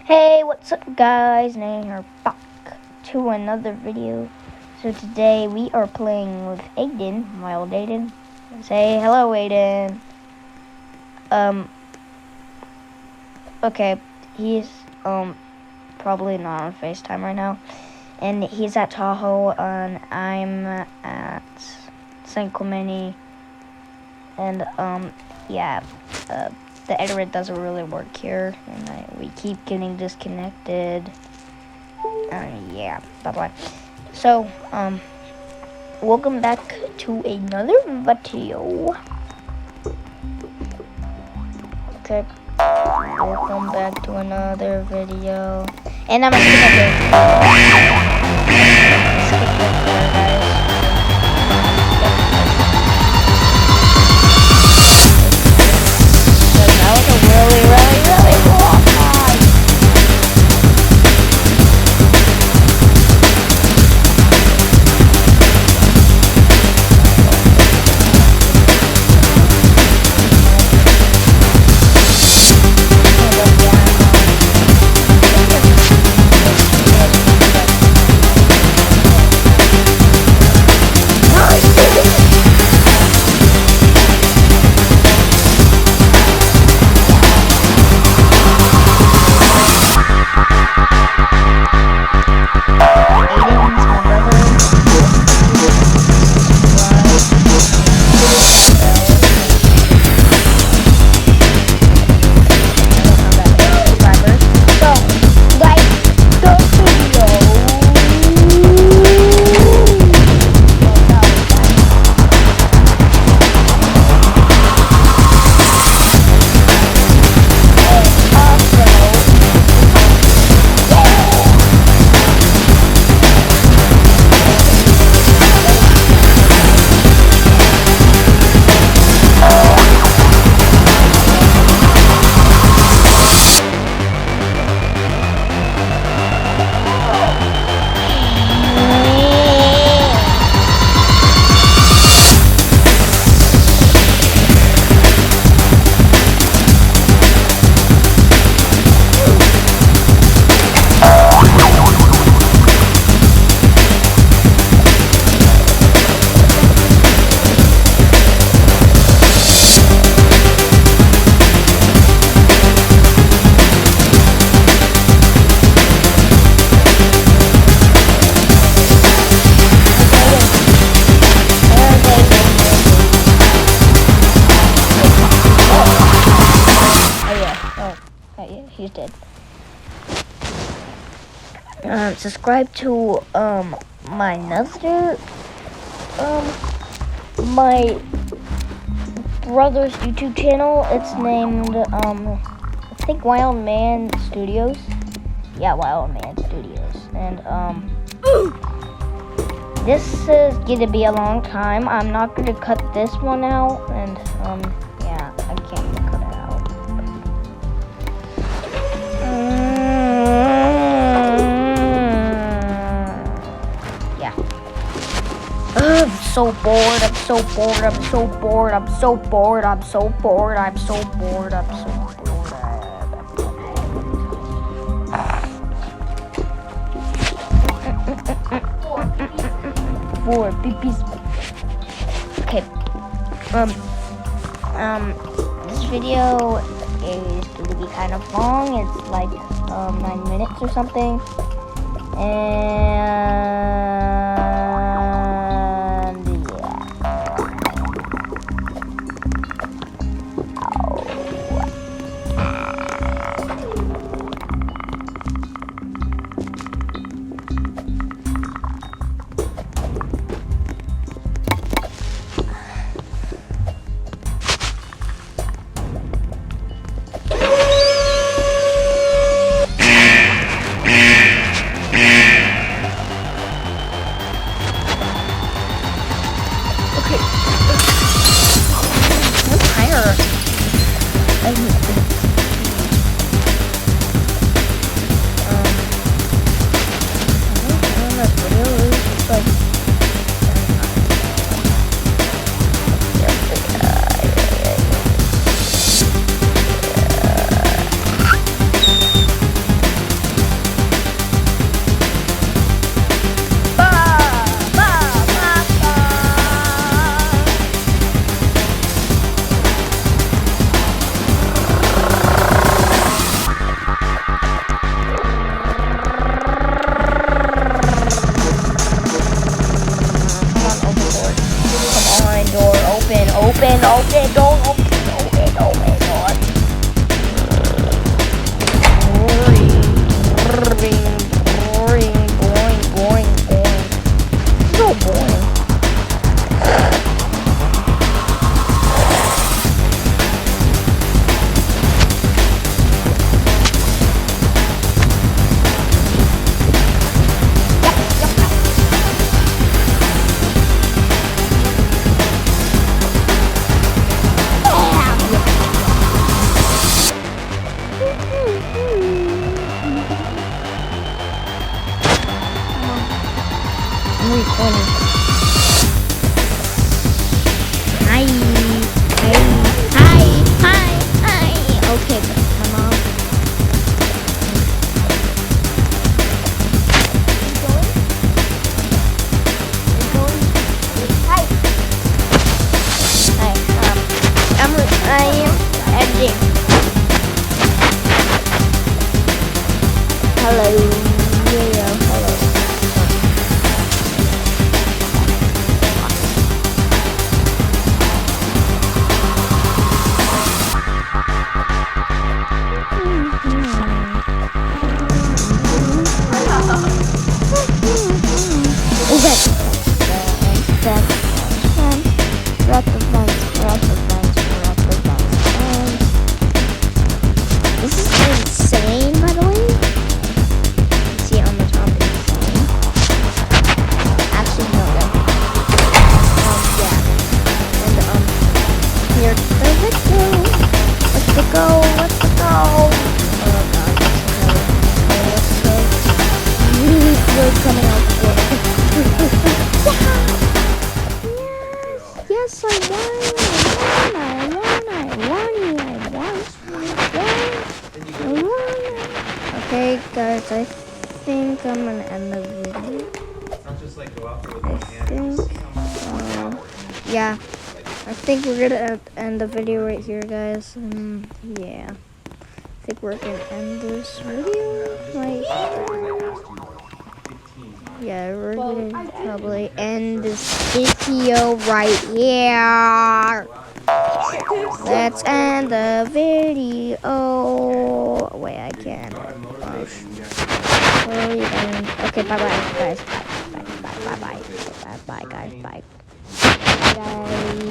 Hey, what's up guys? Now you're back to another video. So today we are playing with Aiden, Wild Aiden. Say hello, Aiden. Okay, he's probably not on FaceTime right now. And he's at Tahoe and I'm at San Clemente. And the internet doesn't really work here, and we keep getting disconnected. Yeah, bye-bye. So, welcome back to another video. Okay, welcome back to another video. And I'm gonna skip it. Skip it there, guys. That was a really long time. He's dead. Subscribe to my another my brother's YouTube channel. It's named I think Wild Man Studios. Yeah, Wild Man Studios. And this is gonna be a long time. I'm not gonna cut this one out, and yeah, I can't cut it out. Yeah. I'm so bored. I'm so bored. I'm so bored. I'm so bored. I'm so bored. I'm so bored. I'm so bored. Four beepies. Okay. This video is going to be kind of long. It's like 9 minutes or something. And 20. Hi. Hi. Hi. Hi. Hi. Okay, but my mom. Hi. Hi. I am editing. Hello. Yeah, hello. This is insane, by the way. You see on the top, insane. Actually, no, yeah. And, here, let's go. Let's go, let's go. Oh, God, let's go. We're coming out for Yes, I won. Okay, guys, I think I'm gonna end the video. Yeah, I think we're gonna end the video right here, guys. Yeah, I think we're gonna end this video. Yeah, we're gonna probably end this video right here. Let's end the video. Wait, I can't. Okay, bye-bye, guys. Bye, guys. Bye. Bye.